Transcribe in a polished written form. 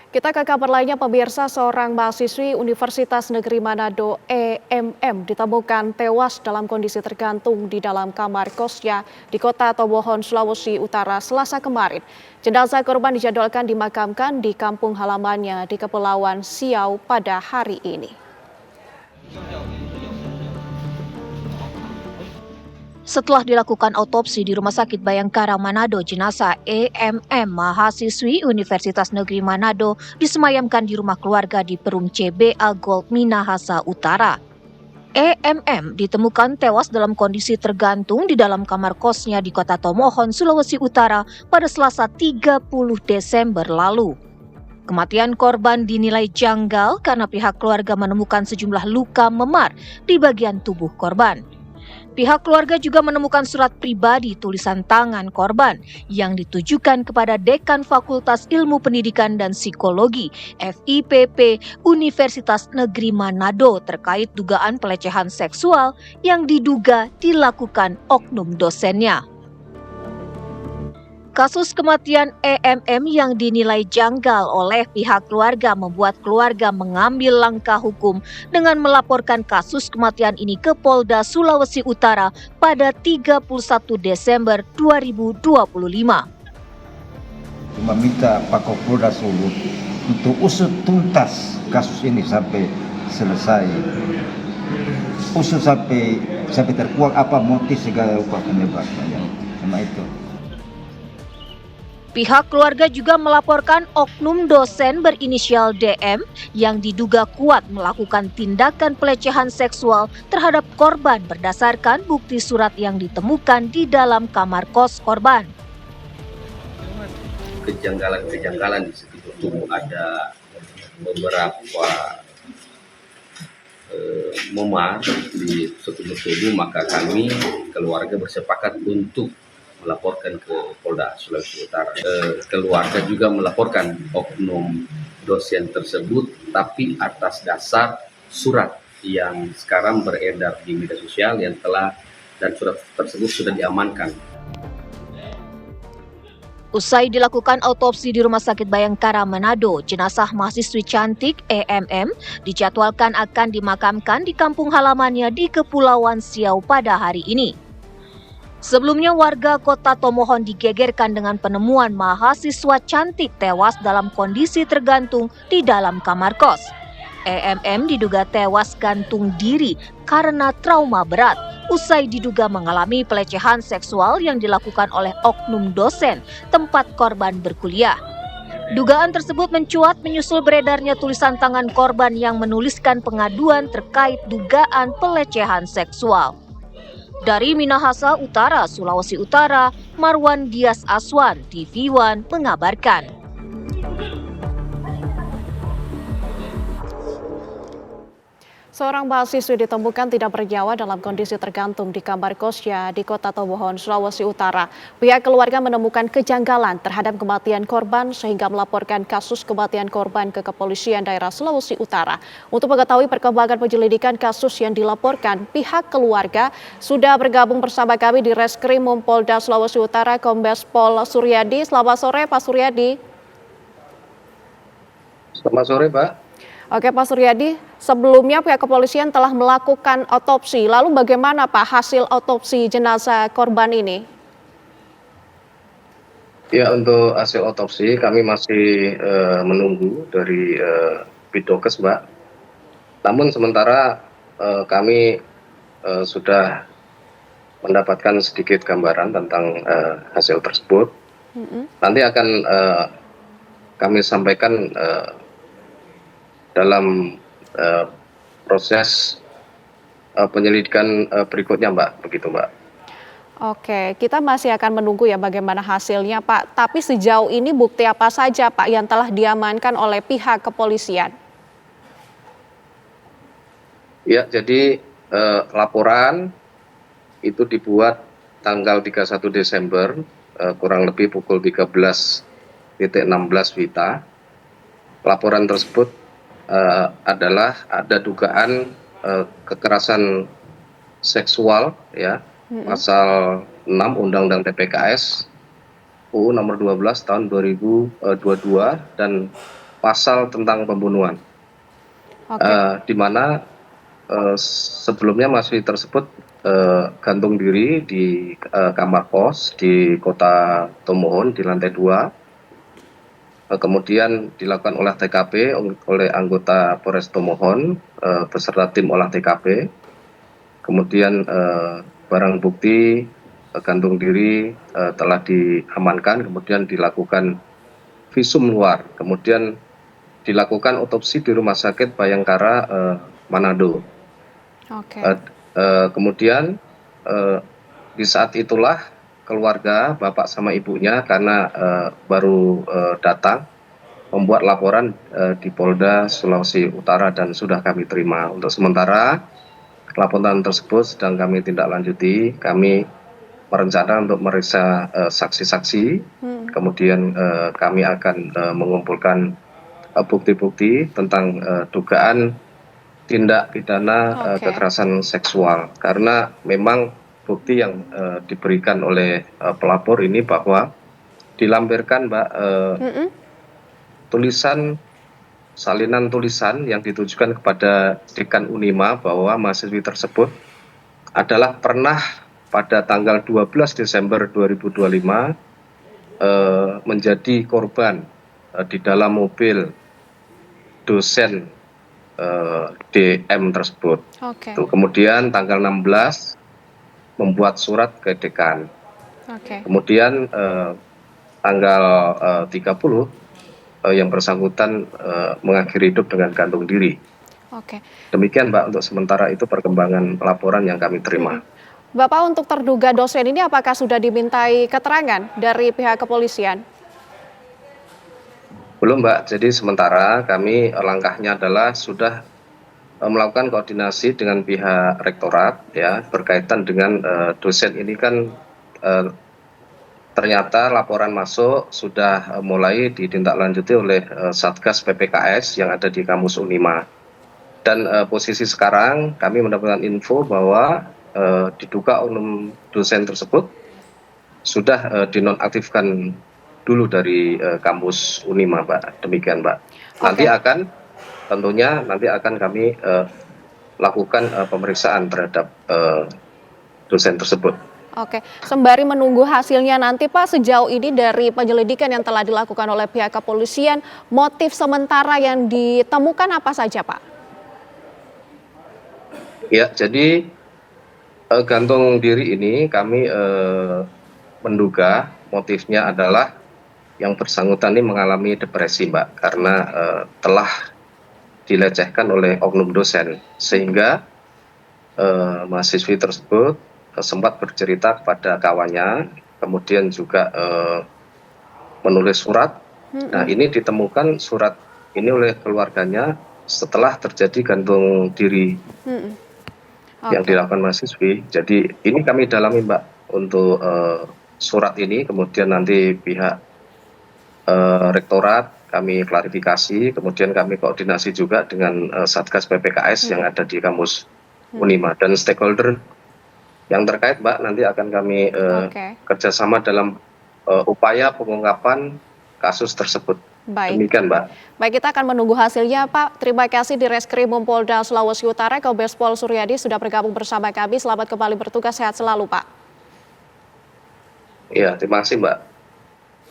Kita ke kabar lainnya, pemirsa, seorang mahasiswi Universitas Negeri Manado EMM ditemukan tewas dalam kondisi tergantung di dalam kamar kosnya di kota Tomohon, Sulawesi Utara, Selasa kemarin. Jenazah korban dijadwalkan dimakamkan di kampung halamannya di Kepulauan Siau pada hari ini. Setelah dilakukan autopsi di Rumah Sakit Bayangkara Manado, jenazah EMM mahasiswi Universitas Negeri Manado disemayamkan di rumah keluarga di Perum CBA Gold Minahasa Utara. EMM ditemukan tewas dalam kondisi tergantung di dalam kamar kosnya di kota Tomohon, Sulawesi Utara pada Selasa 30 Desember lalu. Kematian korban dinilai janggal karena pihak keluarga menemukan sejumlah luka memar di bagian tubuh korban. Pihak keluarga juga menemukan surat pribadi tulisan tangan korban yang ditujukan kepada Dekan Fakultas Ilmu Pendidikan dan Psikologi FIPP Universitas Negeri Manado terkait dugaan pelecehan seksual yang diduga dilakukan oknum dosennya. Kasus kematian EMM yang dinilai janggal oleh pihak keluarga membuat keluarga mengambil langkah hukum dengan melaporkan kasus kematian ini ke Polda Sulawesi Utara pada 31 Desember 2025. Meminta Pak Kapolda Solo untuk usut tuntas kasus ini sampai selesai. Usut sampai terkuak apa motif segala rupa penyebabnya. Sama itu. Pihak keluarga juga melaporkan oknum dosen berinisial DM yang diduga kuat melakukan tindakan pelecehan seksual terhadap korban berdasarkan bukti surat yang ditemukan di dalam kamar kos korban. Kejanggalan di sekitar tubuh ada beberapa memar di sekitar tubuh, maka kami keluarga bersepakat untuk melaporkan ke Polda Sulawesi Utara. Keluarga juga melaporkan oknum dosen tersebut, tapi atas dasar surat yang sekarang beredar di media sosial dan surat tersebut sudah diamankan. Usai dilakukan autopsi di Rumah Sakit Bayangkara Manado, jenazah mahasiswi cantik EMM dijadwalkan akan dimakamkan di kampung halamannya di Kepulauan Siau pada hari ini. Sebelumnya warga kota Tomohon digegerkan dengan penemuan mahasiswa cantik tewas dalam kondisi tergantung di dalam kamar kos. EMM diduga tewas gantung diri karena trauma berat usai diduga mengalami pelecehan seksual yang dilakukan oleh oknum dosen tempat korban berkuliah. Dugaan tersebut mencuat menyusul beredarnya tulisan tangan korban yang menuliskan pengaduan terkait dugaan pelecehan seksual. Dari Minahasa Utara, Sulawesi Utara, Marwan Dias Aswan, TV One mengabarkan. Seorang mahasiswi ditemukan tidak bernyawa dalam kondisi tergantung di kamar kosnya di kota Tomohon, Sulawesi Utara. Pihak keluarga menemukan kejanggalan terhadap kematian korban sehingga melaporkan kasus kematian korban ke Kepolisian Daerah Sulawesi Utara. Untuk mengetahui perkembangan penyelidikan kasus yang dilaporkan, pihak keluarga sudah bergabung bersama kami di Reskrimum Polda Sulawesi Utara, Kombes Pol Suryadi. Selamat sore, Pak Suryadi. Selamat sore, Pak. Oke, Pak Suryadi, sebelumnya pihak kepolisian telah melakukan otopsi. Lalu bagaimana, Pak, hasil otopsi jenazah korban ini? Ya, untuk hasil otopsi kami masih menunggu dari Bidokes, Mbak. Namun sementara kami sudah mendapatkan sedikit gambaran tentang hasil tersebut. Nanti akan kami sampaikan dalam proses penyelidikan berikutnya, Mbak, begitu, Mbak. Oke, kita masih akan menunggu ya bagaimana hasilnya, Pak. Tapi sejauh ini bukti apa saja, Pak, yang telah diamankan oleh pihak kepolisian? Ya, jadi laporan itu dibuat tanggal 31 Desember, kurang lebih pukul 13.16 WITA. Laporan tersebut adalah ada dugaan kekerasan seksual, ya, pasal 6 Undang-Undang TPKS UU nomor 12 tahun 2022 dan pasal tentang pembunuhan, Oke, di mana sebelumnya mahasiswi tersebut gantung diri di kamar kos di Kota Tomohon di lantai 2. Kemudian dilakukan olah TKP oleh anggota Polres Tomohon beserta tim olah TKP. Kemudian barang bukti gantung diri telah diamankan, kemudian dilakukan visum luar, kemudian dilakukan otopsi di Rumah Sakit Bayangkara Manado. oke, Kemudian di saat itulah keluarga bapak sama ibunya karena baru datang membuat laporan di Polda Sulawesi Utara dan sudah kami terima. Untuk sementara laporan tersebut sedang kami tindak lanjuti. Kami merencana untuk memeriksa saksi-saksi, kemudian kami akan mengumpulkan bukti-bukti tentang dugaan tindak pidana Oke. kekerasan seksual, karena memang bukti yang diberikan oleh pelapor ini bahwa dilampirkan Mbak Mm-mm. salinan tulisan yang ditujukan kepada Dekan Unima bahwa mahasiswi tersebut adalah pernah pada tanggal 12 Desember 2025 menjadi korban di dalam mobil dosen DM tersebut. Oke, Kemudian tanggal 16 membuat surat ke dekan. oke, Kemudian tanggal 30 yang bersangkutan mengakhiri hidup dengan gantung diri. oke. Demikian Mbak, untuk sementara itu perkembangan laporan yang kami terima. Bapak, untuk terduga dosen ini apakah sudah dimintai keterangan dari pihak kepolisian? Belum Mbak, jadi sementara kami langkahnya adalah sudah melakukan koordinasi dengan pihak rektorat ya berkaitan dengan dosen ini kan ternyata laporan masuk sudah mulai ditindaklanjuti oleh Satgas PPKS yang ada di kampus Unima. Dan posisi sekarang kami mendapatkan info bahwa diduga oknum dosen tersebut sudah dinonaktifkan dulu dari kampus Unima, Mbak. Demikian, Mbak. Nanti akan kami lakukan pemeriksaan terhadap dosen tersebut. Oke, sembari menunggu hasilnya nanti Pak, sejauh ini dari penyelidikan yang telah dilakukan oleh pihak kepolisian, motif sementara yang ditemukan apa saja Pak? Ya, jadi gantung diri ini kami menduga motifnya adalah yang bersangkutan ini mengalami depresi, Mbak, karena telah dilecehkan oleh oknum dosen, sehingga mahasiswi tersebut sempat bercerita kepada kawannya, kemudian juga menulis surat. Nah, ini ditemukan surat ini oleh keluarganya setelah terjadi gantung diri yang dilakukan mahasiswi. Jadi ini kami dalami Mbak untuk surat ini, kemudian nanti pihak rektorat kami klarifikasi, kemudian kami koordinasi juga dengan Satgas PPKS yang ada di kampus Unima dan stakeholder yang terkait, Mbak. Nanti akan kami kerjasama dalam upaya pengungkapan kasus tersebut. Baik. Demikian, Mbak. Baik, kita akan menunggu hasilnya Pak. Terima kasih di Reskrim Polda Sulawesi Utara, Kombes Pol Suryadi sudah bergabung bersama kami. Selamat kembali bertugas, sehat selalu Pak. Iya, terima kasih Mbak.